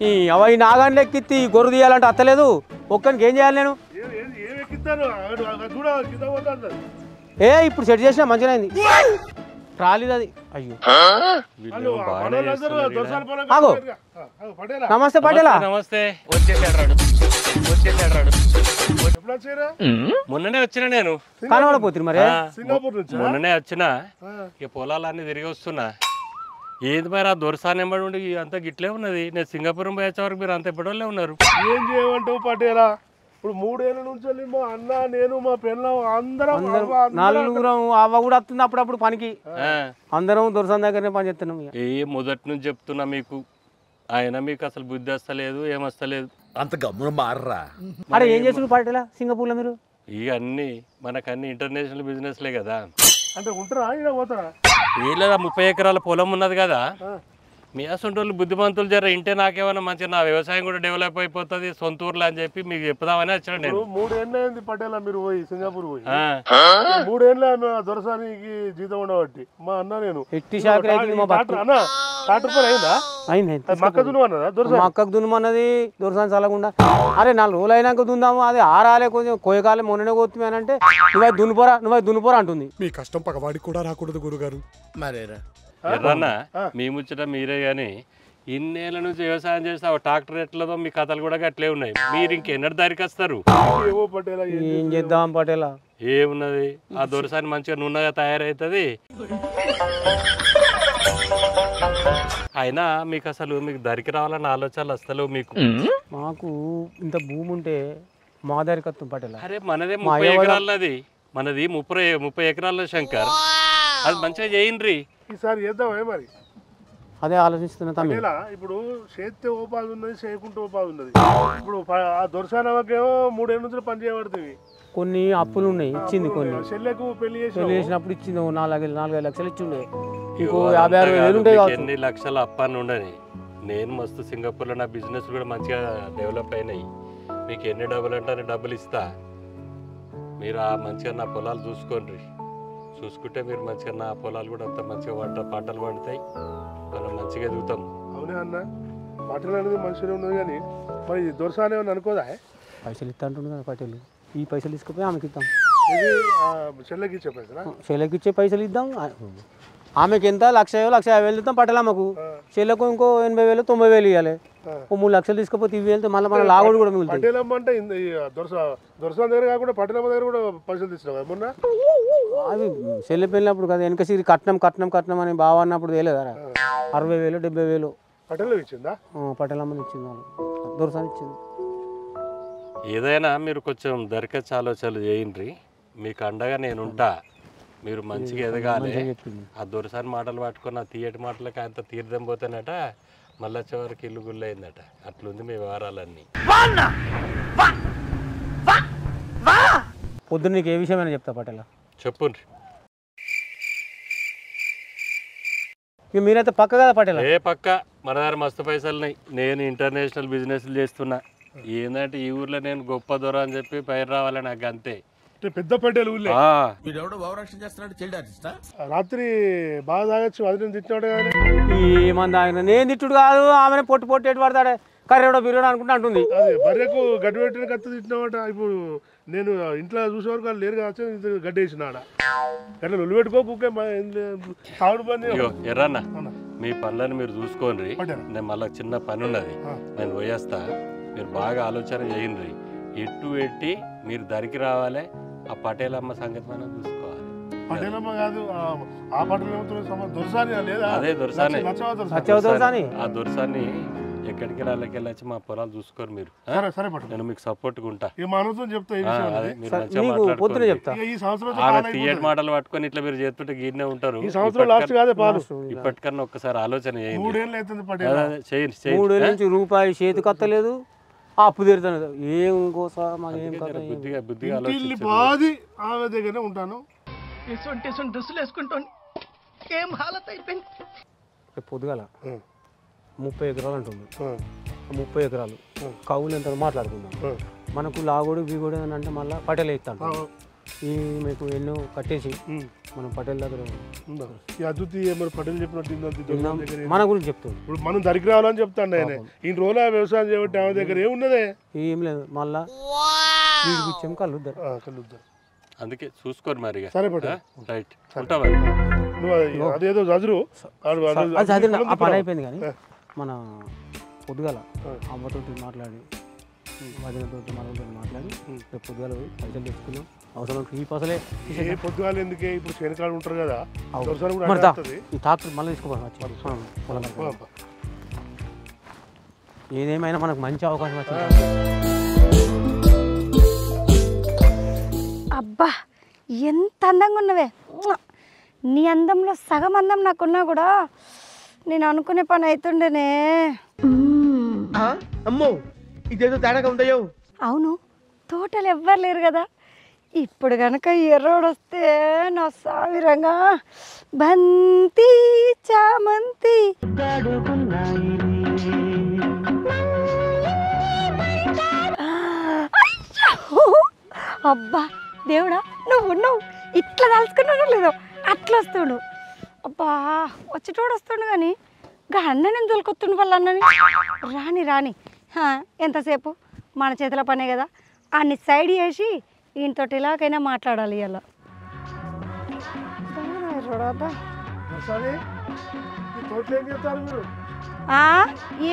ఈ అవి నాగాన్ని ఎక్కిత్తి గొర్రె తీయాలంటే అత్తలేదు ఒక్కరికి ఏం చేయాలి నేను ఏ ఇప్పుడు సెట్ చేసినా మంచిగా అయింది రాలేదు అది అయ్యో ఆగో నమస్తే పటేలా నమస్తే మొన్ననే వచ్చినా నేను కనబడపోతుంది మరి మొన్ననే వచ్చినా ఇక పొలాలన్నీ తిరిగి వస్తున్నా ఏది మరి ఆ దొరసాన్ ఎంబడి ఉండి అంతా గిట్లే ఉన్నది నేను సింగపూరం పోయే వరకు మీరు అంత ఎప్పటివల్లే ఉన్నారు ఏం చేయమంటావు పటేలా ఇప్పుడు 3 ఏళ్ళ నుంచి మా అన్న నేను మా పిల్లలు అందరం నలుగురం అవ్వ కూడా వస్తుంది అప్పుడప్పుడు పనికి అందరం దొరసాన్ దగ్గరనే పని చేస్తున్నాం ఏ మొదటి నుంచి చెప్తున్నా మీకు ఆయన మీకు అసలు బుద్ధి వస్తలేదు ఏమొస్తలేదు అంత గమ్మున మారరా అరే ఏం చేస్తున్నారు పటేలా సింగపూర్లో మీరు ఇక అన్ని మనకన్నీ ఇంటర్నేషనల్ బిజినెస్లే కదా అంటే ఉంటారా ఇలా పోతారా ఏ లేదా 30 ఎకరాల పొలం ఉన్నది కదా మీ అసంటోళ్ళు బుద్ధిమంతులు జర ఇంటే నాకేమన్నా మంచిగా నా వ్యవసాయం కూడా డెవలప్ అయిపోతుంది సొంత ఊర్లో అని చెప్పి మీకు చెప్దామని వచ్చాను నేను 3 ఏళ్ళు అయింది పటేలా మీరు పోయి సింగపూర్ పోయి 3 ఏళ్ళ దొరసానికి జీతం ఉండబట్టి మా అన్న నేను ఎట్టి షాక్ అన్న రూపాయలు అయిందా అయింది మక్క దున్నమన్నదా దొరసాని మక్కకు దున్నమన్నది దొరసాని చల్లకుండా అరే 4 రోజులు అయినాక దుందాము అది ఆరాలే కొంచెం కోయకాలే మొన్ననే కొత్తిమేనంటే నువ్వు దున్నుపోరా అంటుంది మీ కష్టం పగవాడికి కూడా రాకూడదు గురుగారు మరేరా ఎర్రన్నా మీ ముచ్చట మీరే కానీ ఇన్నేళ్ళ నుంచి వ్యవసాయం చేస్తే ట్రాక్టర్ ఎట్లదో మీ కథలు కూడా అట్లే ఉన్నాయి మీరు ఇంకెన్నటి దారికి వస్తారు ఏవో పటేలా ఏం చేద్దాం పటేలా ఏమున్నది ఆ దొరసాని మంచిగా నున్నగా తయారవుతుంది అయినా మీకు అసలు మీకు దరికి రావాలన్న ఆలోచనలు వస్తలేవు మీకు మాకు ఇంత భూమి ఉంటే మా దరికత్వం పటేలా అరే మనదే 30 ఎకరాలది మనది 30 ఎకరాల శంకర్ అది మంచిగా చేయండి ఈసారి చేద్దామే మరి అదే ఆలోచిస్తున్నా తమ్మి ఇప్పుడు చేస్తే ఉపాధి ఉన్నది చేయకుంటే ఉపాధి ఉన్నది ఇప్పుడు ఆ దొరసానకేమో 3 ఏళ్ళ నుంచి పని చేయబడుతుంది కొన్ని అప్పులు ఉన్నాయి ఇచ్చింది కొన్ని చెల్లెకు పెళ్లి చేసినప్పుడు ఇచ్చింది 4-5 లక్షలు ఇచ్చిండే ఇంకో 50-60 ఉంటాయి ఎన్ని లక్షల అప్పాన్ని ఉండని నేను మస్తు సింగపూర్లో నా బిజినెస్ కూడా మంచిగా డెవలప్ అయినాయి మీకు ఎన్ని డబ్బులు అంటే డబ్బులు ఇస్తా మీరు ఆ మంచిగా నా పొలాలు చూసుకుంటే మీరు మంచిగా నా పొలాలు కూడా అంత మంచిగా పంటలు పండుతాయి మనం మంచిగా ఎదుగుతాం అవునే అన్న పంటలు అనేది మంచిగా ఉన్నది కానీ మరి దొరసానే అనుకోదా పైసలు ఇస్తా అంటుంది కదా పటేలు ఈ పైసలు తీసుకుపోయి ఆమెకి ఇద్దాం ఇది చెల్లెకి ఇచ్చే పైసలా చెల్లెకి ఇచ్చే పైసలు ఇద్దాం ఆమెకి ఎంత 1,50,000 ఇద్దాం పటేలమ్మకు చెల్లెకు ఇంకో 80,000-90,000 ఇవ్వాలి 3 లక్షలు తీసుకుపోతే ఇవి వెళ్తే మళ్ళీ మన లాగోడు కూడా మిగులుతుంది పటేలమ్మ అంటే దొరసాన్ దగ్గర కాకుండా పటేలమ్మ దగ్గర కూడా పైసలు తీసుకున్నావు మొన్న అవి చెల్లె పెళ్ళినప్పుడు కదా వెనక సిరి కట్నం అని బావ అన్నప్పుడు వేయలేదు కదా 60,000-70,000 పటేలు ఇచ్చిందా పటేలమ్మని ఇచ్చింది వాళ్ళు దొరసాని ఇచ్చింది ఏదైనా మీరు కొంచెం దరఖాస్తు ఆలోచనలు చేయండి మీకు అండగా నేనుంటా మీరు మంచిగా ఎదగాలి ఆ దొరసాని మాటలు పట్టుకున్న తీయటి మాటలకి అంత తీర్థం పోతేనట మళ్ళీ చివరికి ఇల్లు గుళ్ళు అయిందట అట్లుంది మీ వ్యవహారాలన్నీ పొద్దున్న నీకు ఏ విషయమైనా చెప్తా పటేలా చెప్పుండ్రి ఇక మీరైతే పక్క కదా పటేలా ఏ పక్క మన దగ్గర మస్తు పైసలున్నాయి నేను ఇంటర్నేషనల్ బిజినెస్లు చేస్తున్నా ఏంటంటే ఈ ఊర్లో నేను గొప్ప దొర అని చెప్పి పైరు రావాలి నాకు అంతే పెద్ద పటేలు ఊళ్ళే రాత్రి బాగా తాగొచ్చు అది తిట్టినాడు ఏమంది ఆయన నేను తిట్టుడు కాదు ఆమె పొట్టు ఎటు పడతాడే కర్రెడో బిర్రెడో అనుకుంటా అంటుంది అదే బర్రెకు గడ్డి పెట్టిన కత్తి తిట్టినామట ఇప్పుడు నేను ఇంట్లో చూసే వరకు వాళ్ళు లేరు కావచ్చు గడ్డి వేసినాడ గట్ల ఒళ్ళు పెట్టుకో కుక్కే తాగుడు పని ఎర్రన్న మీ పనులను మీరు చూసుకోండి నేను మళ్ళీ చిన్న పని ఉన్నది నేను పోయేస్తా మీరు బాగా ఆలోచన చేయండి ఎట్టు పెట్టి మీరు దరికి రావాలి ఆ పటేలమ్మ సంగతి మనం చూసుకోవాలి పటేలమ్మ కాదు ఆ పటేలమ్మ దొరసాని లేదా అదే దొరసాని ఆ దొరసాన్ని ఎక్కడికి వెళ్ళొచ్చి మా పొలాలు చూసుకోరు మీరు నేను మీకు సపోర్ట్గా ఉంటా తీయటి మాటలు పట్టుకొని ఇట్లా మీరు చేస్తుంటే గీనే ఉంటారు ఇప్పటికన్నా ఒక్కసారి ఆలోచన చేయండి రూపాయి చేతికి వస్తలేదు అప్పు తీరుతాను ఏం బుద్ధిగా ఆమె దగ్గరనే ఉంటాను డ్రెస్సులు వేసుకుంటాను ఏం హాలత్ అయిపోయింది పొద్దుగాల 30 ఎకరాలు అంటుంది 30 ఎకరాలు కవులు ఎంత మాట్లాడుకుందాం మనకు లాగోడు బీగోడు అని అంటే మళ్ళీ పటేలు ఇస్తాను ఈ మీకు ఎన్నో కట్టేసి మనం పటేల్ దగ్గర ఉందా ఈ అద్దుతి మరి పటేల్ చెప్పినట్టు మన గురించి చెప్తాడు. ఇప్పుడు మనం దరికి రావాలని చెప్తాను ఆయన ఈ రోజుల వ్యవసాయం చేయబట్టి ఆమె దగ్గర ఏమున్నదే ఏం లేదు మళ్ళా ఇచ్చాము కలుద్దారు కలుద్దారు. అందుకే చూసుకోరు మరి ఇక. సరే పటేల్ రైట్ ఉంటా మరి. నువ్వు అదేదో చదువు అది చదివిన ఆ పని అయిపోయింది. కానీ మన పొద్దుగాల అమ్మతోటి మాట్లాడి వదినతోటి మనతో మాట్లాడి రేపు పొద్దుగాల పోయి పైసలు తెచ్చుకున్నాం. అవసరం ఈ పసలే ఏ పొద్దుగాలు ఎందుకే ఇప్పుడు శనికాలు ఉంటారు కదా ఈ ట్రాక్టర్ మళ్ళీ తీసుకోవాలి. ఏదేమైనా మనకు మంచి అవకాశం వచ్చింది. అబ్బా ఎంత అందంగా ఉన్నవే. నీ అందంలో సగం అందం నాకున్నా కూడా నేను అనుకునే పని అవుతుండేనే. అమ్మో ఇదేదో తేడాగా ఉందయ్యో. అవును తోటలు ఎవ్వరు లేరు కదా. ఇప్పుడు కనుక ఎర్రోడు వస్తే నా సావిరంగా బంతి చామంతి అబ్బా దేవుడా నువ్వు ఇట్లా తలుచుకున్నాడో లేదో అట్లా వస్తుడు. అబ్బా వచ్చేటోడు వస్తుండు కానీ గా అన్న నేను తోలుకొస్తుండు వాళ్ళ అన్నని రాని ఎంతసేపు మన చేతిలో పనే కదా. అన్ని సైడ్ చేసి ఈయనతోటి ఇలాగైనా మాట్లాడాలి ఇలా.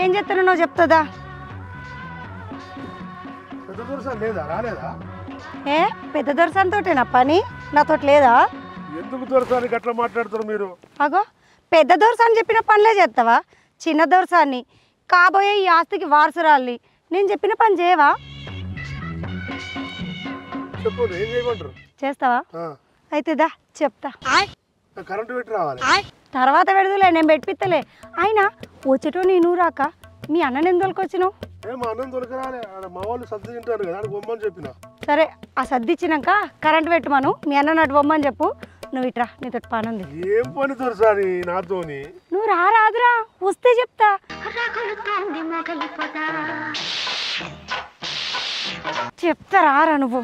ఏం చెప్తాను నువ్వు చెప్తుందా? ఏ పెద్ద దొరసానితోటేనా పని? నాతోటి లేదా? ఎందుకు దొరసానికి అట్లా మాట్లాడతారు మీరు? అగో పెద్ద దొరసాని చెప్పిన పనులే చేస్తావా? చిన్న దొరసాన్ని కాబోయే ఈ ఆస్తికి వారసురాలి నేను చెప్పిన పని చేయవా? చేస్తావా? అయితే దా చెప్తా. కరెంటు పెట్టి రావాలి. తర్వాత పెడదులే నేను పెట్టిస్తలే. అయినా వచ్చేటో నేను రాక మీ అన్నని ఎందుకు వచ్చినావు? మా అన్నం దొరకరాలే మా వాళ్ళు సర్ది తింటారు కదా బొమ్మని చెప్పిన. సరే ఆ సర్ది ఇచ్చినాక కరెంట్ పెట్టమను మీ అన్న అటు బొమ్మని చెప్పు. నువ్వు ఇట్రా నీతో పని ఉంది. ఏం పని దొరసాని నాతోని? నువ్వు రాదురా వస్తే చెప్తా. చెప్తా రారా నువ్వు.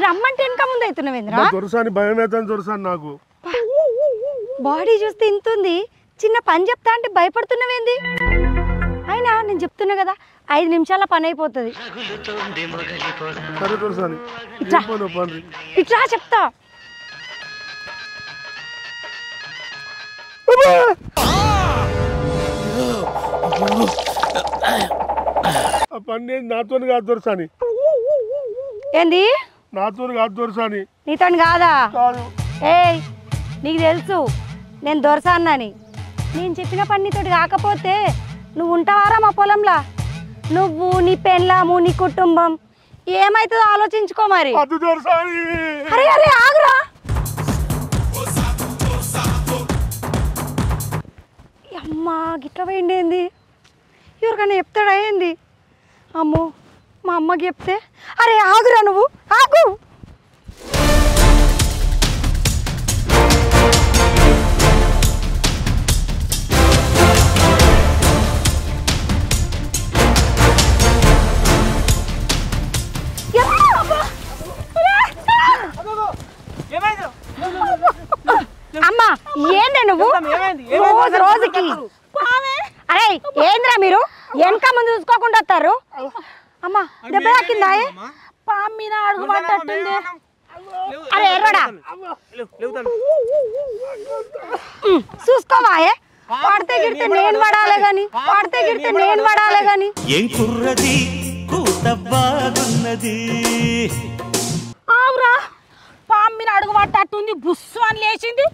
రమ్మంటే వెనక ముందు అవుతున్నావేంద్రా? దొరసాని భయం అవుతుంది దొరసాని నాకు. బాడీ చూస్తే ఇంతుంది చిన్న పని చెప్తా అంటే భయపడుతున్నావేంది? అయినా నేను చెప్తున్నా కదా 5 నిమిషాల పని అయిపోతుంది. ఇట్లా చెప్తా. పని నాతో కాదు దొరసాని. ఏంది? నాతో కాదు దొరసాని. నీతో కాదా? ఏయ్ నీకు తెలుసు నేను దొరసాన్నని. నేను చెప్పిన పని నీతోటి కాకపోతే నువ్వు ఉంటావారా మా పొలంలా? నువ్వు నీ పెళ్ళాము నీ కుటుంబం ఏమైతుందో ఆలోచించుకో మరి. అరే అరే ఆగురా. అమ్మా గిట్ల పోయిండేంది? ఎవరికైనా చెప్తాడా ఏంది? అమ్మో మా అమ్మకి చెప్తే. అరే ఆగురా నువ్వు ఆగు. అమ్మా ఏందే నువ్వు రోజుకి? అరే ఏంద్రా మీరు వెనక ముందు చూసుకోకుండా వస్తారు? అమ్మా దెబ్బ తాకిందా? పాము మీద అడుగు పడ్డట్టుంది. అరే ఎర్రడా చూసుకోవా? పడితే గిడితే నేను పడాలి గాని ఆవురా పాము మీద అడుగు పట్టట్టుంది. బుస్సు అని లేచింది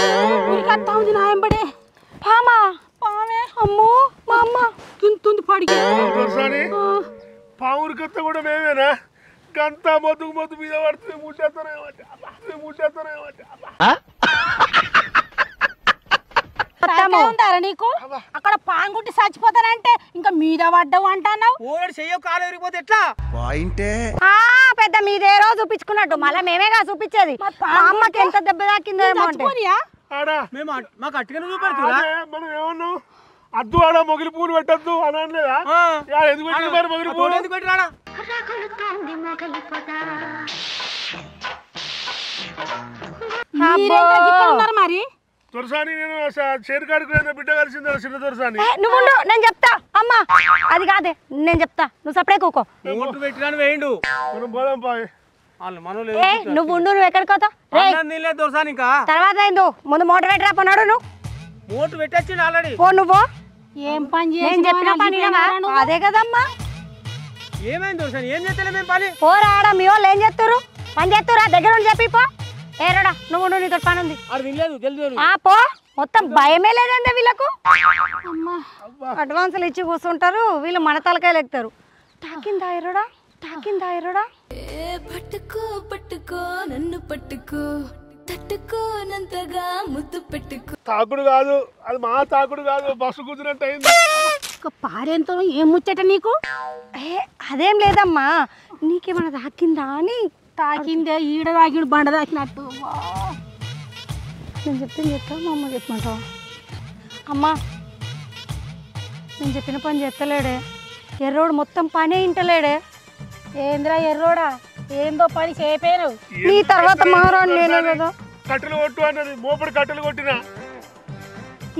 ఉరికత్తా ఉంది నా ఎంబడే. పామా? పామే. అమ్మో మా అమ్మ తుంతుంది పడిగి. పావురు కత్త కూడా మేమేనా? గంత మొద్దు మీద పడుతుంది. మూసేస్తానే నీకు అక్కడ పాంగుట్టి చచ్చిపోతానంటే ఇంకా మీద పడ్డావు అంటున్నావు. పెద్ద మీదే రోజు చూపించుకున్నట్టు మళ్ళీ మేమేగా చూపించేది. మా అమ్మకి ఎంత దెబ్బ తాకిందో మనం ఏమన్నావు? అద్దు ఆడ మొగిలి పూలు పెట్టద్దు అని అనలేదా? ఎందుకు మొగిలి పూలు మరి దొరసాని నేను షేర్ కాడికి బిడ్డ కలిసింది చిన్న దొరసాని. నువ్వు నేను చెప్తా అమ్మా, అది కాదే నేను చెప్తా, నువ్వు సపడే కూకో. పెట్టినాను వేయండు మనం పోదాం పాయ్. నువ్వు ఉండు, నువ్వు ఎక్కడికి పోతావు దోసాని ఇంకా తర్వాత ఏందో ముందు మోటార్ పెట్టరా పోనాడు నువ్వు మోటు పెట్టచ్చు ఆల్రెడీ. పో నువ్వు. ఏం పని నేను చెప్పిన పని అదే కదమ్మా. ఏమైంది దోసాని? ఏం చేస్తలే మేము పని. పోరాడా మీ వాళ్ళు ఏం చేస్తారు? పని చేస్తురా దగ్గర ఉండి చెప్పి పో. ఏరాడా నువ్వు నీతో పని ఉంది. అది వినలేదు తెలుసు. పో, మొత్తం భయమే లేదంటే వీళ్ళకు. అడ్వాన్సులు ఇచ్చి కూర్చుంటారు వీళ్ళు, మన తలకాయలు ఎక్కుతారు. తాకిందా ఎరడా, తాకిందా ఎరడా. పట్టుకో పట్టుకో నన్ను పట్టుకో, తట్టుకోనంతగా ముద్దు పెట్టుకో. తాకుడు కాదు అది, మా తాకుడు కాదు, బస్సు కూర్చున్నట్టు అయింది. పారేంతో ఏం ముచ్చట నీకు? అదేం లేదమ్మా, నీకేమన్నా తాకిందా అని. తాకిందే ఈడ తాకిడు బండ తాకినట్టు. నేను చెప్పింది చెప్తా, మా అమ్మ చెప్పమంటావా? అమ్మా నేను చెప్పిన పని చేస్తలేడే, ఎర్రోడు మొత్తం పనే ఇంటలేడే. ఏంద్రా ఎర్రోడా, ఏందో పని చేయపోయారు. నీ తర్వాత మహారాణి నేనే కదా. కట్టెలు కొట్టు అన్నది, మోపడి కట్టెలు కొట్టినా.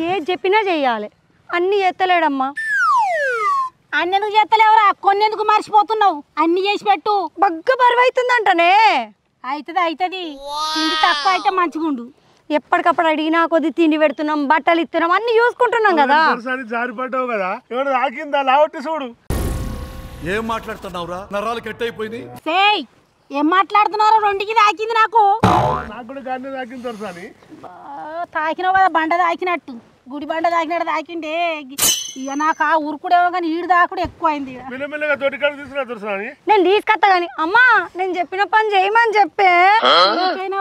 ఏది చెప్పినా చెయ్యాలి, అన్నీ చేస్తలేడమ్మా. అన్ని ఎందుకు చేస్తలేవురా, కొన్ని ఎందుకు మర్చిపోతున్నావు? అన్ని చేసి పెట్టు. బగ్గ బరువు అవుతుందంటనే. అవుతుంది అవుతుంది, తిండి తక్కువ అయితే మంచిగుండు. ఎప్పటికప్పుడు అడిగినా కొద్ది తిండి పెడుతున్నాం, బట్టలు ఇస్తున్నాం, అన్ని చూసుకుంటున్నాం కదా. జారిపడ్డావు కదా, ఏమన్నా తాకిందా లావట్టి చూడు. ఏం మాట్లాడుతున్నావురా? నరాలు కట్ అయిపోయింది. సేయ్ ఏం మాట్లాడుతున్నారో, రెండుకి తాకింది నాకు. నాకు కూడా గానే తాకింది దొరసాని. తాకినావు కదా బండ తాకినట్టు, గుడి బండ తాకినట్టు తాకిండే. ఇక నాకు ఆ ఉరుకుడేమో కానీ ఈడు దాకుడు ఎక్కువ అయింది. మెల్లమెల్లగా తోటికాడ తీసుకురా దొరసాని. నేను తీసుకొస్తా గాని అమ్మా, నేను చెప్పిన పని చేయమని చెప్పే.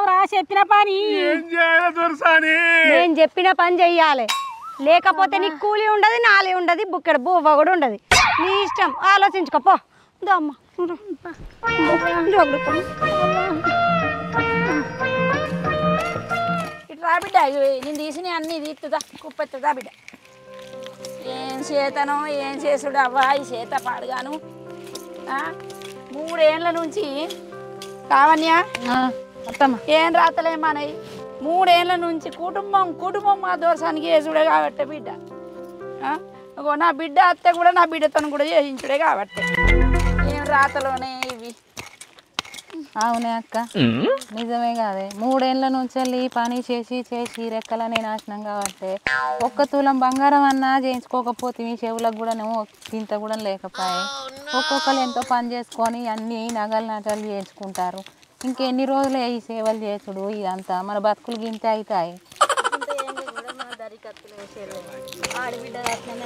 రా చెప్పిన పని ఏం చేయాలి దొరసాని? నేను చెప్పిన పని చెయ్యాలి, లేకపోతే నీకు కూలి ఉండదు, నాలే ఉండదు, బుక్కడ బువ్వ కూడా ఉండదు. నీ ఇష్టం, ఆలోచించుకోపో. అమ్మా ఇట్లా బిడ్డ, నేను తీసిన అన్ని తీస్తుందా కుప్పెత్తుందా బిడ్డ? ఏం చేతనో ఏం చేసుడు అవ్వా, ఈ చేత పాడుగాను. 3 ఏళ్ళ నుంచి కావన్యా ఏం రాతలేమన్నాయి. 3 ఏళ్ళ నుంచి కుటుంబం మా దోషానికి చేసుడే కాబట్టి బిడ్డ. నా బిడ్డ అత్తే కూడా నా బిడ్డతో కూడా చేయించుడే కాబట్టి ఏం రాతలోనే ఇవి. అవునే అక్క, నిజమే కాదే. 3 ఏళ్ళ నుంచి వెళ్ళి పని చేసి రెక్కలనే నాశనం కాబట్టి ఒక్క తులం బంగారం అన్నా చేయించుకోకపోతే మీ చెవులకు కూడా ఇంత కూడా లేకపోయే. ఒక్కొక్కరు ఎంతో పని చేసుకొని అన్ని నగలు నటలు చేయించుకుంటారు. ఇంకెన్ని రోజులే ఈ సేవలు చేసుడు, ఇదంతా మన బతుకులు గింతే అవుతాయి. ఆడబిడ్డ అట్లనే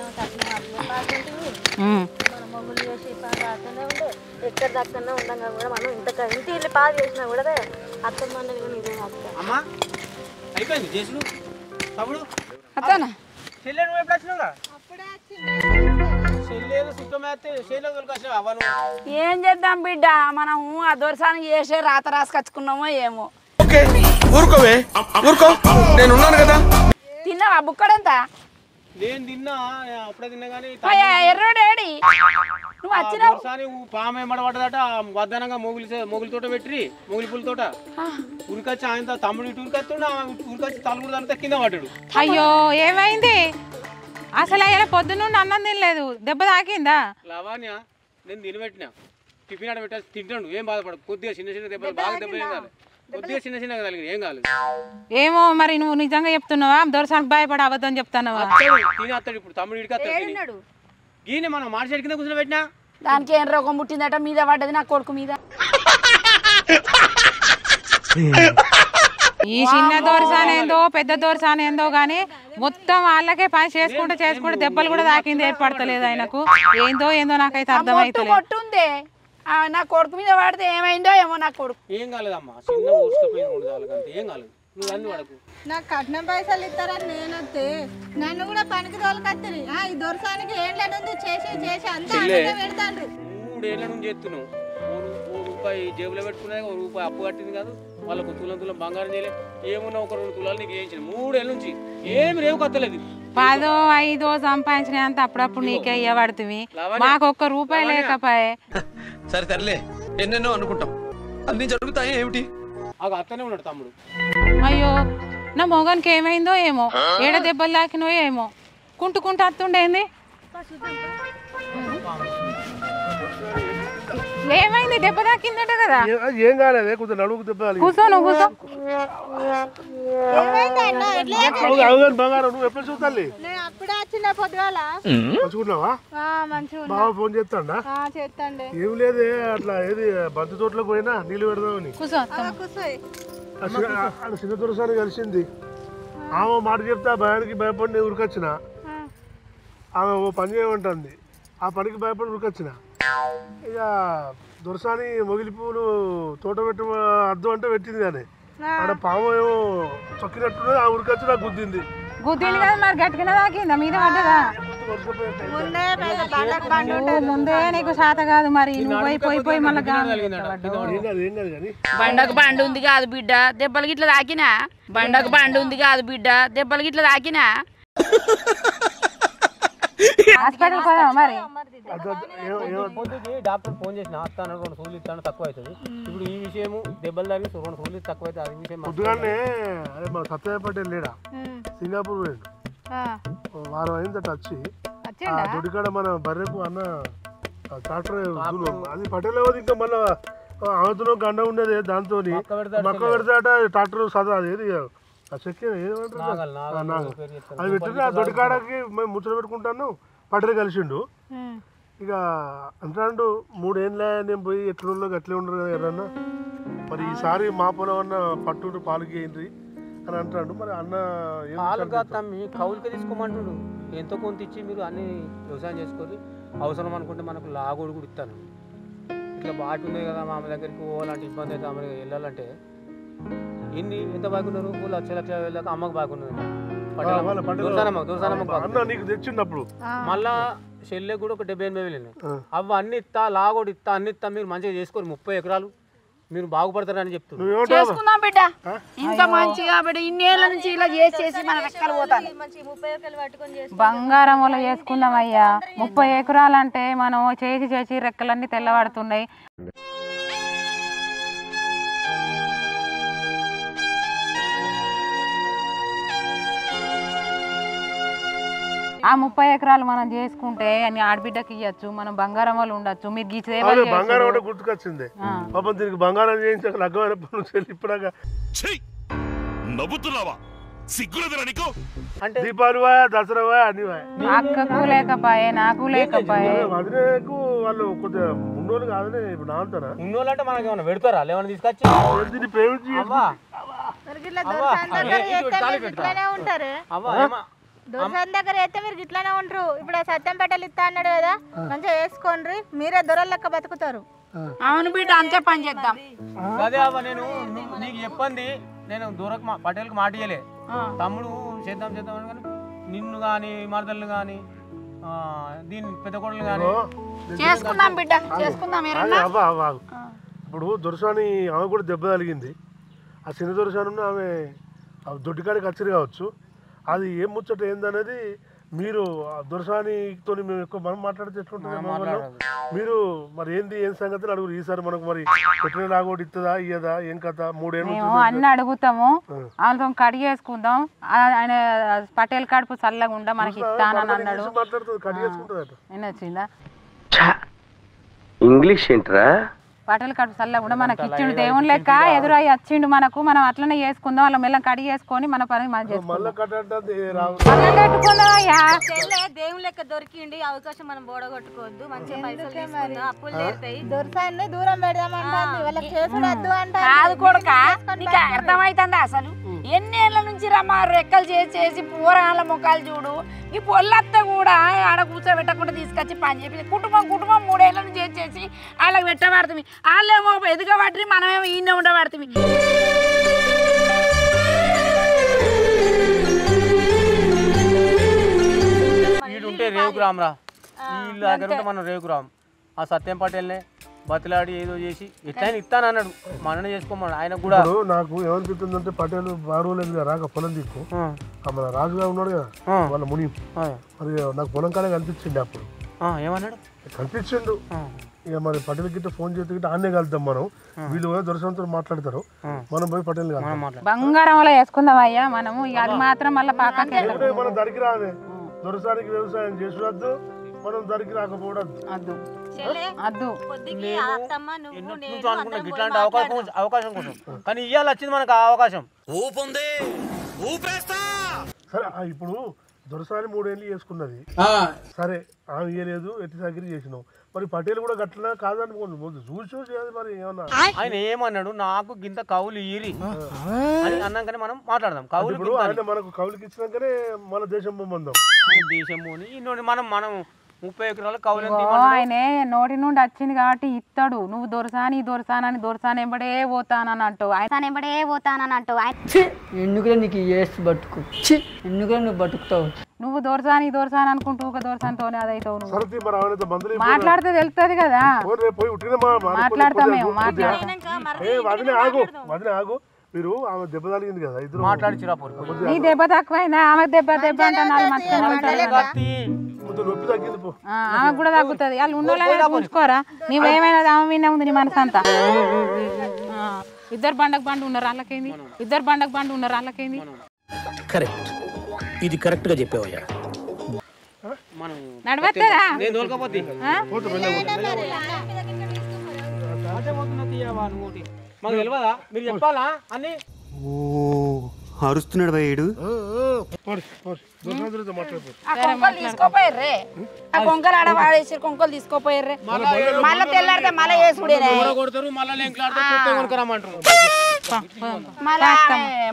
మన మమ్మల్ని చేసి అట్లనే ఉండే, ఎక్కడ దక్కనే ఉండం కూడా మనం ఇంటి వెళ్ళి బాగా చేసినా కూడా అత్తమ్మ అన్నది కూడా ఇదే అమ్మా. అయిపోయింది చేసుడు తమ్ముడు. అత్తనా చెల్లె నువ్వు ఎప్పుడు వచ్చినావుగా? చెల్లెలు సుత్తమేస్తే చెల్లెలు దొరికొచ్చినావు అవ్వను. ఏం చేద్దాం బిడ్డ, మనము ఆ దొరసానికి చేసే రాత రాసుకొచ్చుకున్నామో ఏమో. ఊరుకోవే, ఊరుకో, నేను ఉన్నాను కదా. తిన్నావా బుక్కడంతా? నేను తిన్నా, అప్పుడే తిన్నా కానీ ఎర్రోడేడి నువ్వు వచ్చినావు. పాము ఏమడబడ్డదట, వద్దనంగా మొగులి తోట పెట్టి మొగులి పుల్ల తోట ఉరికొచ్చి ఆయన తమ్ముడు ఇటు ఉరికొస్తుండే, ఉరికొచ్చి తలుగుడు అంతా కింద పడ్డాడు. అయ్యో ఏమైంది అసలు? అయ్యా పొద్దున్నుండి అన్నం తినలేదు, దెబ్బ తాకిందా? లవాన్య నేను తినబెట్టినా, టిఫిన్ ఆడ పెట్టాల్సి తింటాడు, ఏం బాధపడదు. కొద్దిగా చిన్న దెబ్బలు, బాగా దెబ్బ ఏం కాదు, కొద్దిగా చిన్నగా కలిగింది, ఏం కాలేదు. ఏమో మరి నువ్వు నిజంగా చెప్తున్నావా, దొరసానికి భయపడి అబద్ధం చెప్తున్నావా? తిని వస్తాడు ఇప్పుడు, తమ్ముడు ఇడికి వస్తాడు. గీనే మనం మాట చెట్టు కింద కూర్చొని పెట్టినా, దానికి ఏం రోగం పుట్టిందట, మీద పడ్డది నా కొడుకు మీద. ఈ చిన్న దోరసానేందో పెద్ద దోరసానేందో గానీ మొత్తం వాళ్ళకే పని చేసుకుంటూ దెబ్బలు కూడా తాకింది ఏర్పడతలేదు ఆయనకు. ఏందో నాకైతే అర్థమైతలేదు. కొట్టుంది నా కొడుకు మీద పడితే ఏమైందో ఏమో. నా కొడుకు ఏం కాలేదమ్మా, చిన్న ఊసుకపోయింది, ఏం కాలేదు. నువ్వు అన్ని పడకు. నాకు కట్నం పైసలు ఇస్తారని నేనొస్తే నన్ను కూడా పనికి తోలుకొత్తరి. ఈ దొరసానికి ఏండ్లనుంది చేసి అంతా పెడతాండ్రు. 3 ఏళ్ళ నుంచి చేస్తున్నావు, ఓ రూపాయి జేబులో పెట్టుకున్నా, ఓ రూపాయి అప్పు కట్టింది కాదు, వాళ్ళకు తులం బంగారం చేయలేదు. ఏమున్నా ఒక 2 తులాలు నీకు వేయించిన. 3 ఏళ్ళ నుంచి ఏమి రేవు కత్తలేదు. 10, 5 సంపాదించినంత అప్పుడప్పుడు నీకే ఇవ్వబడుతుంది, మాకు 1 రూపాయి లేకపోయే. సరే సర్లే ఎన్నెన్నో అనుకుంటాం అన్ని జరుగుతాయి ఏమిటి అత్తనే ఉన్నాడు తమ్ముడు. అయ్యో నా మొగానికి ఏమైందో ఏమో, ఏడ దెబ్బలు తాకినో ఏమో, కుంటుకుంటూ అత్తుండేంది. ఏమైంది? దెబ్బ తాకిందట కదా. ఏం కాలేదే, కొంచెం నడుముకు దెబ్బ కూర్చో, నువ్వు కూర్చో. బంగారం నువ్వు ఎప్పుడు చూస్తాలి? అప్పుడే వచ్చిన పొద్దుగాల. మంచుకున్నావా? మంచిగా బాగా ఫోన్ చేస్తాడా? చేస్తాండి. ఏం లేదే, అట్లా ఏది బంతి తోటలోకి పోయినా నీళ్ళు పెడదామని. చిన్న దొరసాని కలిసింది. ఆమె మాట చెప్తే ఆ భయానికి భయపడి ఉరికొచ్చిన. ఆమె ఓ పని చేయమంటుంది, ఆ పనికి భయపడి ఉరికొచ్చిన. ఇక దొరసాని మొగిలి పూలు తోట పెట్టి అద్దం అంటే పెట్టింది కానీ ఆడ పాము ఏమో చొక్కినట్టున్నది. ఆ ఉరికొచ్చి నాకు గుద్దింది. గుద్దింది కదా, మరి గట్టిగా తాకిందా, మీద పడ్డదా? ముందే నీకు శాత కాదు, మరి నువ్వు పోయి మళ్ళీ బండకు బండి ఉంది కాదు బిడ్డ, దెబ్బలు గిట్ల తాకినా. బండకు బండి ఉంది కాదు బిడ్డ, దెబ్బలు గిట్ల తాకినా. హాస్పిటల్ పోదా మరి? డాక్టర్ ఫోన్ చేసిన వస్తాను, 2 సూలు ఇస్తాను, తక్కువ అవుతుంది. ఇప్పుడు ఈ విషయము దెబ్బలు తగిలి 2 సూలు తక్కువ అవుతుంది. అది విషయం పొద్దుగానే అదే మా సత్యయ్య పటేల్ లేడా సింగపూర్ పోయిండు. వారం అయిందట వచ్చి. దొడికాడ మన బర్రెకు అన్న ట్రాక్టర్ అది పటేల్ అవ్వదు. ఇంకా మళ్ళీ ఆమెతో గండ ఉండేది, దాంతో మక్క పెడతాట ట్రాక్టర్ సదా అది చెక్కి అది పెట్టింది. ఆ దొడికాడకి మేము ముచ్చట పెట్టుకుంటాను. పటేల్ కలిసిండు. ఇక అంటాడు 3 ఏళ్ళ నేను పోయి ఎట్లుండో అట్లే ఉండరు కదా ఎర్రన్న, మరి ఈసారి మా పొలం అన్న పట్టు పాలకి అయింది అని అంటాడు. మరి అన్న తమ్మి కౌలుకే తీసుకోమంటుడు. ఎంతో కొంత ఇచ్చి మీరు అన్ని వ్యవసాయం చేసుకొని అవసరం అనుకుంటే మనకు లాగోడు కూడా ఇస్తాను. ఇట్లా బాటి ఉన్నాయి కదా, మా దగ్గరికి పోవాలంటే ఇబ్బంది అయితే ఆమె వెళ్ళాలంటే ఎంత బాగున్నారు, 1,00,000 వెళ్ళాక అమ్మకు బాగున్నది. నీకు తెచ్చినప్పుడు మళ్ళా చెల్లె కూడా ఒక 78,000 అవి అన్ని ఇస్తా, లాగోడు ఇస్తా, అన్ని ఇస్తా, మీరు మంచిగా చేసుకొని 30 ఎకరాలు మీరు బాగుపడతారని చెప్తున్నారు. చేసుకుందాం బిడ్డ, ఇంకా మంచిగా బిడ్డ. ఇన్నేళ్ళ నుంచి ఇలా చేసి మన రెక్కలు పోతాను. బంగారం వల్ల చేసుకుందాం అయ్యా. 30 ఎకరాలు అంటే మనం చేసి రెక్కలన్నీ తెల్లబడుతున్నాయి. ఆ 30 ఎకరాలు మనం చేసుకుంటే అని ఆడబిడ్డకి ఇవ్వచ్చు, మనం బంగారం వాళ్ళు ఉండొచ్చు. మీరు బంగారం అంటే గుర్తుకొచ్చింది. పాపం దీనికి బంగారం చేయించాక లగ్గమైన పనులు ఇప్పుడాక నవ్వుతున్నావా? అంటే దీపావళి దసరా అన్ని అక్కకు లేకపోయే, నాకు లేకపోయే. వదిలేకు వాళ్ళు కొద్దిగా ఉన్నోళ్ళు కాదని ఇప్పుడు నా అంటారా? ఉన్నోళ్ళు అంటే మనకి ఏమైనా పెడతారా? లేవని తీసుకొచ్చి ప్రేమించి దొరసాని దగ్గర అయితే మీరు గిట్లానే ఉంటారు. ఇప్పుడు సత్యం పెట్టలు ఇస్తా అన్నాడు కదా, మంచిగా వేసుకోండి, మీరే దొరల లెక్క బతుకుతారు. అవును బిడ్డ, అంతే పని చేద్దాం. అదే అవ్వ, నేను నీకు చెప్పండి, నేను దూరకు పటేల్కి మాట ఇయ్యలే. తమ్ముడు చేద్దాం అని కానీ నిన్ను కానీ మరదళ్ళు కానీ దీని పెద్ద కోడలు కానీ చేసుకుందాం బిడ్డ, చేసుకుందాం. ఇప్పుడు దొరసాని ఆమె కూడా దెబ్బ తగిలింది. ఆ చిన్న దొరసాని ఆమె దొడ్డికాడికి వచ్చి కావచ్చు. అది ఏం ముచ్చట ఏందనేది మీరు దొరసానితో మేము ఎక్కువ మనం మాట్లాడితే ఎట్లుంటుంది. మీరు మరి ఏం సంగతి అడుగురు. ఈసారి మనకు మరి పెట్టిన లాగోటి ఇస్తుందా ఇయ్యదా ఏం కథ? 3 ఏళ్ళు అన్ని అడుగుతాము, వాళ్ళతో కడిగేసుకుందాం. ఆయన పటేల్ కడుపు చల్లగుండా మనకి ఇస్తానని అన్నాడు. మాట్లాడుతుంది, కడిగేసుకుంటుందట. వచ్చిందా ఇంగ్లీష్ ఏంట్రా? పటేల్ కడుపు చల్లగుండా మనకి ఇచ్చిండు. దేవుని లెక్క ఎదురై వచ్చిండు మనకు. మనం అట్లనే చేసుకుందాం. వాళ్ళ మెల్ల కడిగేసుకొని మన పని మనం చేసుకుందాం. దేవుని లెక్క దొరికిండి అవకాశం మనం బోడగొట్టుకోవద్దు. మంచిగా పైసలు అప్పులు చేస్తాయి. దొరసాన్ని దూరం పెడదామంటారు, వాళ్ళకి చేసుడు వద్దు అంటారు. కాదు కొడుక, నీకు అర్థమవుతుందా? అసలు ఎన్నేళ్ల నుంచి రమ్మా రెక్కలు చేసి పూరాల ముఖాలు చూడు. ఈ పొల్లత్త కూడా ఆడ కూర్చోబెట్టకుండా తీసుకొచ్చి పని చెప్పి కుటుంబం 3 ఏళ్ళ నుంచి చేసి వాళ్ళకి పెట్టబడుతుంది. వాళ్ళేమో ఎదుగబడి మనమేమో ఈయన ఉండబడుతుంది. ఈడుంటే రేవుకురామ్రా, వీళ్ళ దగ్గర ఉంటే మనం రేవుకురాం. ఆ సత్యం పటేల్నే బతిలాడి ఏదో చేసి ఎట్లయినా ఇస్తాను అన్నాడు. మననే చేసుకోమన్నాడు. ఆయన కూడా నాకు ఏమనిపిస్తుందంటే పటేల్ బారులేదు రాక పొలం దిక్కు మన రాజుగా ఉన్నాడు కదా వాళ్ళ ముని, మరి నాకు పొలం కాడే కనిపించింది. అప్పుడు ఏమన్నాడు? కనిపించిండు. ఇక మరి పటేల్ గిట్ట ఫోన్ చేస్తే ఆన్నే కలుద్దాం మనం. వీళ్ళు దొరసంతో మాట్లాడతారు, మనం పోయి పటేల్ బంగారం వల్ల వేసుకుందాం అయ్యా మనము. ఇక అది మాత్రం మళ్ళీ పక్కకి మనం దరికి రాదే. దొరసానికి వ్యవసాయం చేసుడద్దు, మనం దరికి రాకపోవడద్దు. అద్దు ఇట్లాంటి అవకాశం కోసం, కానీ ఇవాళ వచ్చింది మనకు ఆ అవకాశం. సరే ఇప్పుడు దొరసాని 3 ఏళ్ళు చేసుకున్నది, సరే ఆమె ఇయ్యలేదు, ఎట్టి సాగిరి చేసినావు. మరి పటేల్ కూడా గట్ల కాదనుకోండి, చూసి చేయాలి. మరి ఏమన్నా ఆయన ఏమన్నాడు, నాకు గింత కౌలు ఇయ్యి అని అన్నాకనే మనం మాట్లాడదాం. కౌలు ఇప్పుడు ఆయన మనకు కౌలుకి ఇచ్చినాకనే మన దేశం పొమ్మందాం. దేశం పోని ఇన్నోటి మనం 30 ఎకరాల కౌలు. ఆయనే నోటి నుండి వచ్చింది కాబట్టి ఇస్తాడు. నువ్వు దొరసాని దొరసానని దొరసాని ఎంబడే పోతానంటూ ఎందుకులే నీకు వేసి బతుకు, ఎందుకులే నువ్వు బతుకుతావు. నువ్వు దొరసాని దొరసాని అనుకుంటూ ఒక దొరసానితోనే అదైతావు. నువ్వు మాట్లాడితే తెలుస్తుంది కదా. మాట్లాడతాం మేము. ఆగు, మీరు ఆమె దెబ్బ తగిలింది కదా, ఇద్దరు మాట్లాడిచిరా. నీ దెబ్బ తక్కువైనా ఆమె దెబ్బ అంటే నొప్పి తగ్గింది. ఆమె కూడా తగ్గుతుంది. వాళ్ళు ఉన్నోళ్ళైనా చూసుకోరా. నీవేమైనా ఆమె విన్నా ఉంది నీ మనసు అంతా. ఇద్దరు బండకు బండి ఉన్నారు వాళ్ళకేంది, వాళ్ళకేంది. కరెక్ట్, ఇది కరెక్ట్ గా చెప్పావయ్యా. నడవస్తారా? మాకు తెలియదా? మీరు చెప్పాలా అన్ని? అరుస్తున్నాడు భయ్యుడు. తీసుకోపోయారే ఆ కొంకలు ఆడ వాడేసి కొంకలు తీసుకోపోయారే. మళ్ళీ తెల్లారితే మళ్ళీ వేసుకుడేనే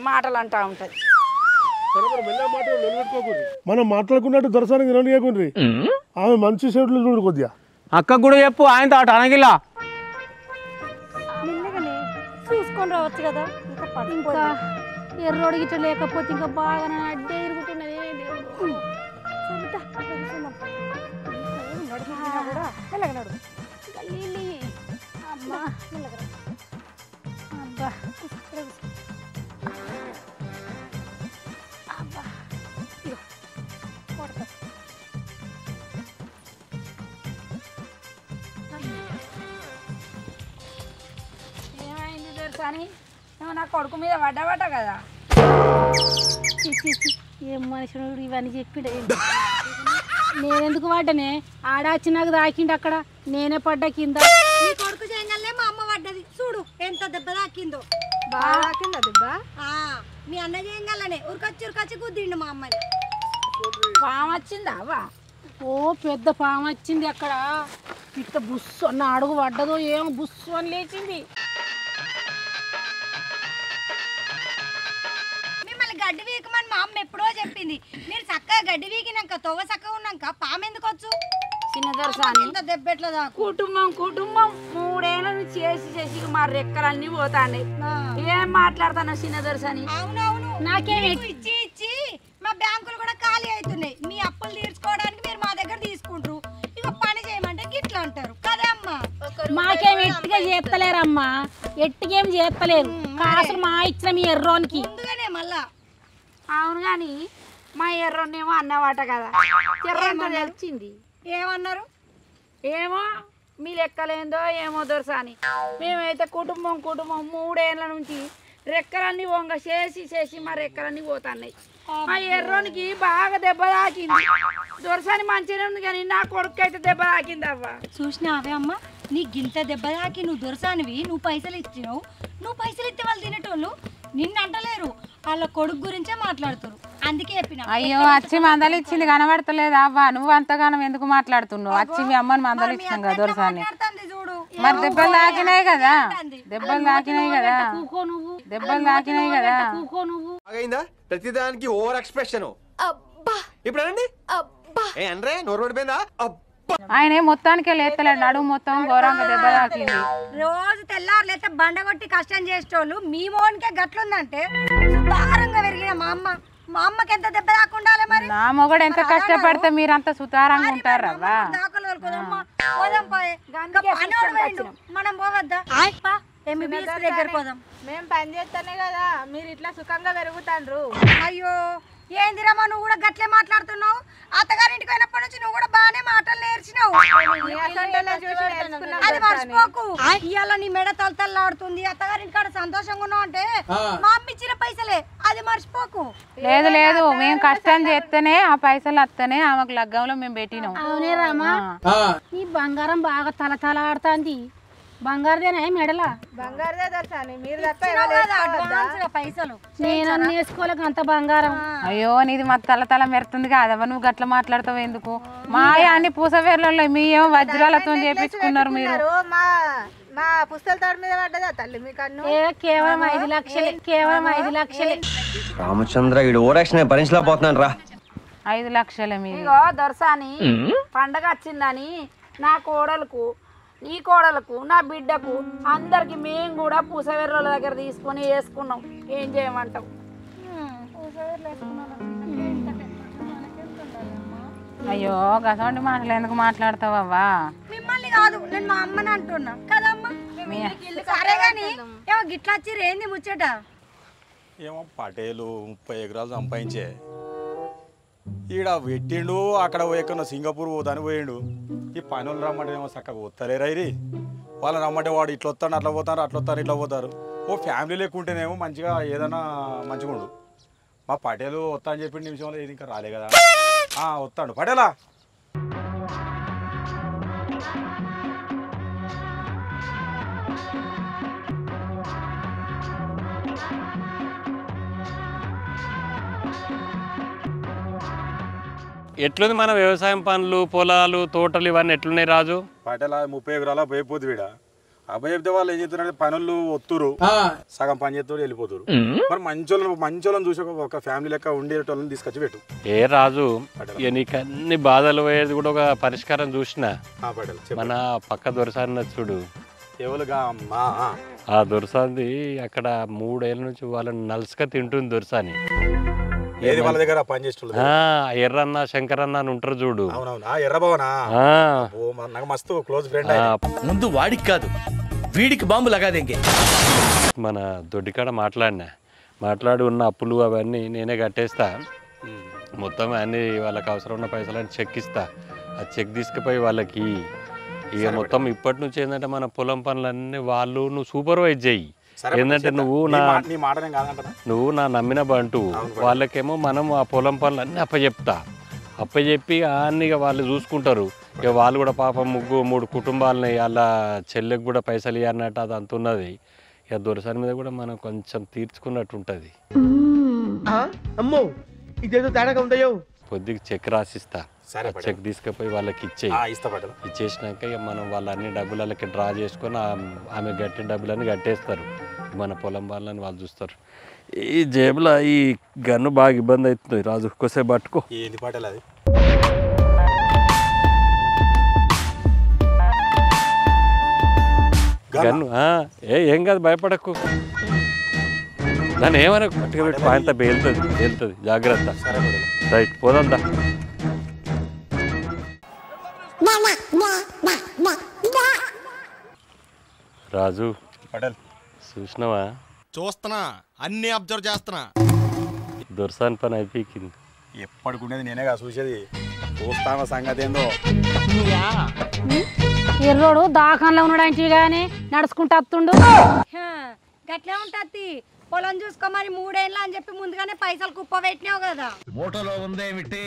మాటలు అంటా ఉంటది. మనం మాట్లాడుకున్నట్టు దొరసానికి రండి. ఆమె మంచి సేవలు చూడు కొద్దిగా. అక్క కూడా చెప్పు, ఆయనతో అటు అనగిలా చూసుకొని రావచ్చు కదా. ఇంకా ఎర్రోడు గిట్ట లేకపోతే ఇంకా బాగా అడ్డే తిరుగుతున్నది. ఏమైంది దొరసాని? నువ్వు నా కొడుకు మీద పడ్డబట్ట కదా. ఏం మనుషుడు ఇవన్నీ చెప్పిడే. నేనెందుకు పడ్డనే? ఆడాచి నాకు తాకిండు అక్కడ, నేనే పడ్డా కింద. నీ కొడుకు చేయగలనే మా అమ్మ పడ్డది చూడు, ఎంత దెబ్బ తాకిందో. బాగా తాకిందా దెబ్బ? మీ అన్న చేయగలనే ఉరకొచ్చి గుద్దిండు మా అమ్మని. పాము వచ్చిందా అవ్వ? ఓ పెద్ద పాము వచ్చింది అక్కడ. ఇట్ట బుస్సు అన్న అడుగు పడ్డదో ఏమో, బుస్సు అని లేచింది. మిమ్మల్ని గడ్డి వీకమని మా అమ్మ ఎప్పుడో చెప్పింది. మీరు చక్కగా గడ్డి వీకినాక తొవ్వ చక్కగా ఉన్నాక పాము ఎందుకు వచ్చు? చిన్న దొరసాని దెబ్బెట్లా కుటుంబం 3 ఏళ్ళ నుంచి చేసి మా రెక్కలన్నీ పోతాయి. ఏం మాట్లాడతాను చిన్న దొరసాని? అవునవును, నాకేమి ఇచ్చి మా బ్యాంకులు కూడా ఖాళీ అవుతున్నాయి. మీ అప్పులు తీర్చుకోవడానికి మీరు మా దగ్గర తీసుకుంటారు. ఇక పని చేయమంటే గిట్లా అంటారు కదా అమ్మా. మాకేం ఎట్టిగా చేస్తలేరమ్మా, ఎట్టిగేం చేస్తలేరు. కాసులు మా ఇచ్చిన మీ ఎర్రోనికి ముందుగానే మళ్ళా. అవును గాని మా ఎర్రోనేమో అన్నవాట కదా. ఎర్రంతా తెలిసింది. ఏమన్నారు? ఏమో మీ లెక్కలేందో ఏమో దొరసాని. మేమైతే కుటుంబం 3 ఏళ్ళ నుంచి రెక్కలన్నీ వంగ చేసి మా రెక్కలన్నీ పోతున్నాయి. మా ఎర్రోనికి బాగా దెబ్బ తాకింది. దొరసాని మంచిగానే ఉంది కానీ నా కొడుకు అయితే దెబ్బ తాకింది అవ్వ. చూసినావే అమ్మ, నీ గింత దెబ్బ తాకి నువ్వు దొరసానివి, నువ్వు పైసలు ఇచ్చినావు. నువ్వు పైసలు ఇస్తే వాళ్ళు తినేటోళ్ళు నిన్ను అంటలేరు, వాళ్ళ కొడుకు గురించే మాట్లాడుతారు. అందుకే చెప్పిన. అయ్యో అచ్చి మందలు ఇచ్చింది కనబడతలేదు అవ్వ. నువ్వు అంతగానం ఎందుకు మాట్లాడుతున్నావు? అచ్చి మీ అమ్మని మందలు ఇచ్చినాం కదా దొరసాన్ని. మరి దెబ్బలు తాకినాయి కదా, దెబ్బలు తాకినాయి కదా. ప్రతిదానికి ఓవర్ ఎక్స్ప్రెషన్. ఇప్పుడు అనండి, అంటే నోరు పడిపోయిందా? ఆయన మొత్తానికే లేస్తలేడు, నడుము మొత్తం ఘోరంగా దెబ్బ తాకింది. రోజు తెల్లారులైతే బండగొట్టి కష్టం చేసేటోళ్ళు మీ మోనికే గట్లుందంటే సుతారంగా పెరిగిన మా అమ్మకి ఎంత దెబ్బ దాకుండాలి మరి. నా మొగడు ఎంత కష్టపడితే మీరంతా సుతారంగా ఉంటారు అవ్వా. మనం పోవద్దా? దగ్గర పోదాం. మేము పని చేస్తానే కదా మీరు ఇట్లా సుఖంగా పెరుగుతాండ్రు. అయ్యో ఏందిరమ్మా నువ్వు కూడా గట్లే మాట్లాడుతున్నావు? అత్తగారింటికి పోయినప్పటి నుంచి నువ్వు కూడా బాగానే మాటలు నేర్చినావు. అది మర్చిపోకు. ఇవాళ నీ మెడ తలతల్లాడుతుంది, అత్తగారింటి కాడ సంతోషంగా ఉన్నావు అంటే మా అమ్మ ఇచ్చిన పైసలే, అది మర్చిపోకు. లేదు లేదు, మేము కష్టం చేస్తేనే ఆ పైసలు వస్తేనే ఆమెకు లగ్గంలో మేము పెట్టినాం. అవునే రామా, నీ బంగారం బాగా తల ఆడుతుంది. బంగారుదేనా మెడలా? బంగారుదే దర్శని మీరు పైసలు నేను అన్ని వేసుకోలేక అంత బంగారం. అయ్యో నీది మా తల మెరుతుంది కాదవ్వ, నువ్వు గట్ల మాట్లాడతావు ఎందుకు? మాయ అన్ని పూసవేర్లలో మీ ఏమో వజ్రాలతో చేపించుకున్నారు మీరు. మా పుస్తల తాడు మీద పడ్డదా తల్లి మీ కన్ను? కేవలం 5 లక్షలే, కేవలం 5 లక్షలే. రామచంద్ర ఈ ఓరాక్షన్ భరించలేకపోతున్నాను రా. 5 లక్షలే మీరు. ఇగో దొరసాని పండగ వచ్చిందని నా కోడలకు, నీ కోడలకు, నా బిడ్డకు అందరికి మేము కూడా పూసవేర్ల దగ్గర తీసుకొని వేసుకున్నాం. ఏం చేయమంటావు? అయ్యో గసంటి మాటలు ఎందుకు మాట్లాడతావవ్వా? మిమ్మల్ని కాదు, నేను మా అమ్మని అంటున్నా కదమ్మా. సరే గాని ఏమో గిట్లా వచ్చిర్రు, ఏంది ముచ్చట? ఏమో పటేలు 30 ఎకరాలు సంపాదించే ఈడ పెట్టిండు, అక్కడ పోయకుండా సింగపూర్ పోతాను పోయిండు. ఈ పనులు రమ్మంటే ఏమో చక్కగా పోతలేరు అయిరి. వాళ్ళు రమ్మంటే వాడు ఇట్లా వస్తాడు అట్లా పోతారు, అట్లా వస్తారు ఇట్లా పోతారు. ఓ ఫ్యామిలీ లేకుంటేనేమో మంచిగా ఏదైనా మంచిగా ఉండు. మా పటేలు వస్తా అని చెప్పిన నిమిషంలో ఇది ఇంకా రాలే కదా. వస్తాడు పటేలా. ఎట్లుంది మన వ్యవసాయం పనులు, పొలాలు, తోటలు ఇవన్నీ ఎట్లున్నాయి రాజు? పటేలా 30 ఎకరాల పోయిపోతుంది వీడ. అబ్బాయి చెప్తే వాళ్ళు ఏం చేస్తున్నారంటే పనులు ఒత్తురు, సగం పని చేస్తారు వెళ్ళిపోతారు. మరి మంచోళ్ళని చూసి ఒక ఫ్యామిలీ లెక్క ఉండేటోళ్ళని తీసుకొచ్చి పెట్టు. ఏ రాజు, నీకు అన్ని బాధలు పోయేది కూడా ఒక పరిష్కారం చూసిన. మన పక్క దొరసాన్ని చూడు, ఆ దొరసాంది అక్కడ 3 ఏళ్ళ నుంచి వాళ్ళని నలుసుక తింటుంది దొరసాని. వాళ్ళ దగ్గర పని చేస్తుంది ఎర్రన్న శంకరన్న అని ఉంటారు చూడు. మస్తు క్లోజ్ ఫ్రెండ్. ముందు వాడికి కాదు వీడికి బాంబు లగాదేంగే. మన దొడ్డికాడ మాట్లాడి ఉన్న అప్పులు అవన్నీ నేనే కట్టేస్తా. మొత్తం అన్ని వాళ్ళకి అవసరం ఉన్న పైసలని చెక్ ఇస్తా. ఆ చెక్ తీసుకుపోయి వాళ్ళకి ఇక మొత్తం ఇప్పటి నుంచి ఏంటంటే మన పొలం పనులన్నీ వాళ్ళు నువ్వు సూపర్వైజ్ చెయ్యి. ఏంటంటే నువ్వు నా నమ్మిన బంటు, వాళ్ళకేమో మనం ఆ పొలం పనులు అన్నీ అప్పచెప్పి అన్నీ వాళ్ళు చూసుకుంటారు. ఇక వాళ్ళు కూడా పాపం 3 కుటుంబాలని అలా చెల్లెకి కూడా పైసలు ఇవ్వన్నట్టు అది అంత ఉన్నది. ఇక దొరసాని మీద కూడా మనం కొంచెం తీర్చుకున్నట్టు ఉంటుంది. కొద్దిగా చెక్ రాసిస్తా, చెక్ తీసుకుపోయి వాళ్ళకి ఇచ్చేసినాక ఇక మనం వాళ్ళన్ని డబ్బులకి డ్రా చేసుకొని ఆమె గట్టిన డబ్బులన్నీ కట్టేస్తారు. మన పొలం వాళ్ళని వాళ్ళు చూస్తారు. ఈ జేబులో ఈ గన్ను బాగా ఇబ్బంది అవుతుంది రాజు, కొద్దిసేపు పట్టుకో. ఏంది పాటలు అది? గన్ను ఏం కాదు, భయపడకు. దాన్ని ఏమనకు, పట్టుకు పెట్టి పాయింత పేలుతుంది, జాగ్రత్త. రైట్ పోదా. రాజు పటేల్ చూసినావా? చూస్తున్నా, అన్ని అబ్జర్వ్ చేస్తున్నా. దొరసాని పని అయిపోయింది. ఎప్పటికుండేది నేనేగా చూసేది. చూస్తాను సంగతి ఏందో. ఎర్రోడు దాఖంలో ఉన్నాడు అంటే కానీ నడుచుకుంటూ వస్తుండు. గట్లే ఉంటుంది. పొలం చూసుకోమని 3 ఏళ్ళు అని చెప్పి ముందుగానే పైసలు కుప్ప పెట్టినావు కదా. మూటలో ఉందేమిటి?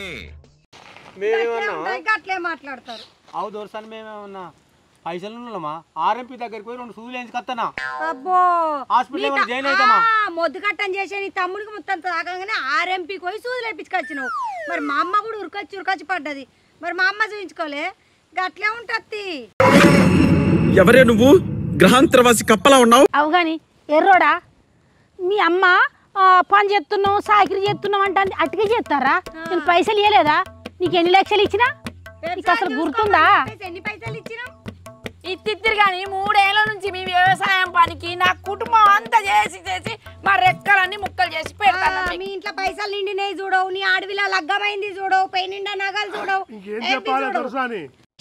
గట్లే మాట్లాడతారు. అవు దొరసాని మేమేమన్నా పైసలు ఉన్నామా? ఆర్ఎంపీ దగ్గరికి పోయి 2 సూదులు వేయించుకొస్తానా? అబ్బో హాస్పిటల్ జాయిన్ అవుతామా? మొద్దు కట్టం చేసే నీ తమ్ముడికి మొత్తం తాగంగానే ఆర్ఎంపీకి పోయి సూదులు వేయించుకొచ్చినావు. మరి మా అమ్మ కూడా ఉరకొచ్చి పడ్డది. మరి మా అమ్మ చూయించుకోలే. గట్లే ఉంటుంది. ఎవరే నువ్వు? గ్రహాంతరవాసి కప్పలా ఉన్నావు. అవు గాని ఎర్రోడా, మీ అమ్మ పని చేస్తున్నావు, సాకిరి చేస్తున్నావు అంటే అటుకే చేస్తారా? నేను పైసలు ఇవ్వలేదా? నీకు ఎన్ని లక్షలు ఇచ్చినా నీకు అసలు గుర్తుందా? ఎన్ని పైసలు ఇచ్చినా? ఇత్తిరు కానీ 3 ఏళ్ళ నుంచి మీ వ్యవసాయం పనికి నా కుటుంబం అంతా చేసి మా రెక్కలన్నీ ముక్కలు చేసి పెడతాను. మీ ఇంట్లో పైసలు నిండినాయి చూడవు, నీ ఆడవిలా లగ్గమైంది చూడవు, పై నిండా నగలు చూడవు.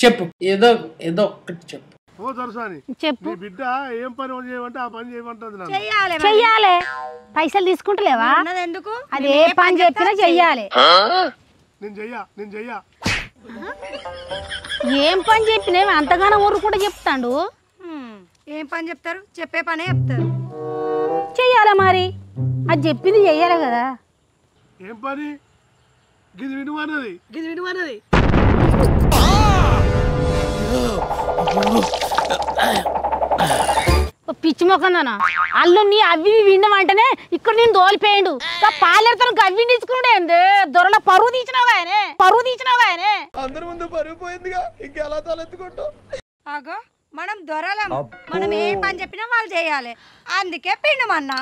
చెప్పు, ఏదో ఒకటి చెప్పు. ఓ దొరసాని చెప్పు. నీ బిడ్డ ఏం పని చేయమంటే ఆ పని చేయమంటుంది నన్ను. చెయ్యాలి పైసలు తీసుకుంటలేవా ఎందుకు అది ఏ పని చెప్పినా చెయ్యాలి నేను చెయ్యా ఏం పని చెప్పినా అంతగానో ఊరు కూడా చెప్తాడు ఏం పని చెప్తారు చెప్పే పనే చెప్తారు చెయ్యాలి మరి అది చెప్పింది చెయ్యాలి కదా ఏం పని గిది వినువన్నది పిచ్చి మొక్కనా అల్లుని అవి విండమంటేనే ఇక్కడ నేను దోలిపోయాడు పాలేరుతో గవ్వి తీసుకున్నాడే దొరల పరువు తీసినావు ఆయనే అందరి ముందు పరుగు పోయిందిగా ఇంకెలా తలెత్తుకుంటావు ఆగో మనం దొరలం మనం ఏ పని చెప్పినా వాళ్ళు చేయాలి అందుకే పిండమన్నా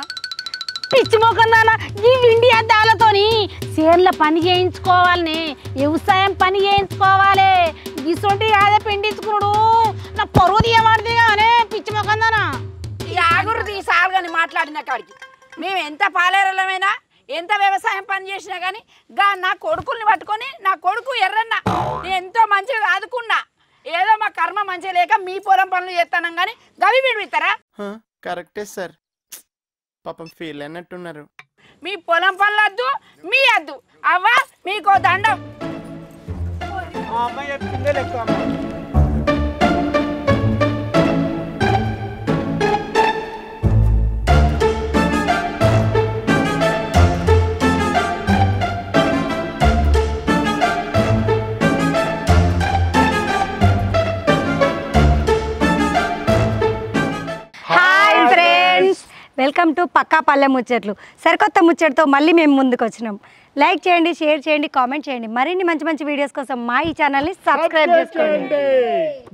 పిచ్చి మొక్కనా ఈ విండి అద్దాలతోని చేన్ల పని చేయించుకోవాలని వ్యవసాయం పని చేయించుకోవాలి ఇసొంటి కాదే పిండించుకున్నాడు నా పరువు తీయబడితే కానీ పిచ్చి మొక్కనా ఈ ఆగురు తీసాలు కానీ మాట్లాడిన కాడికి మేము ఎంత పాలేరలమైనా ఎంత వ్యవసాయం పని చేసినా కానీ నా కొడుకుల్ని పట్టుకొని నా కొడుకు ఎర్రన్న నేను ఎంతో మంచిగా ఆదుకున్నా ఏదో మా కర్మ మంచిగా లేక మీ పొలం పనులు చేస్తానం కానీ గవి విడిపిస్తారా కరెక్టే సార్ పాపం ఫీల్ అన్నట్టున్నారు మీ పొలం పనులు వద్దు మీ వద్దు అవ్వా మీకో దండం అమ్మాయి చెప్పిందే లెక్క అమ్మ వెల్కమ్ టు పక్కా పల్లె ముచ్చట్లు. సరికొత్త ముచ్చట్తో మళ్ళీ మేము ముందుకు వచ్చినాం. లైక్ చేయండి, షేర్ చేయండి, కామెంట్ చేయండి. మరిన్ని మంచి మంచి వీడియోస్ కోసం మా ఈ ఛానల్ని సబ్స్క్రైబ్ చేసుకోండి.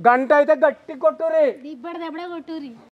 గంట అయితే గట్టి కొట్టురే దిబ్బడ దెబ్బడ కొట్టురి.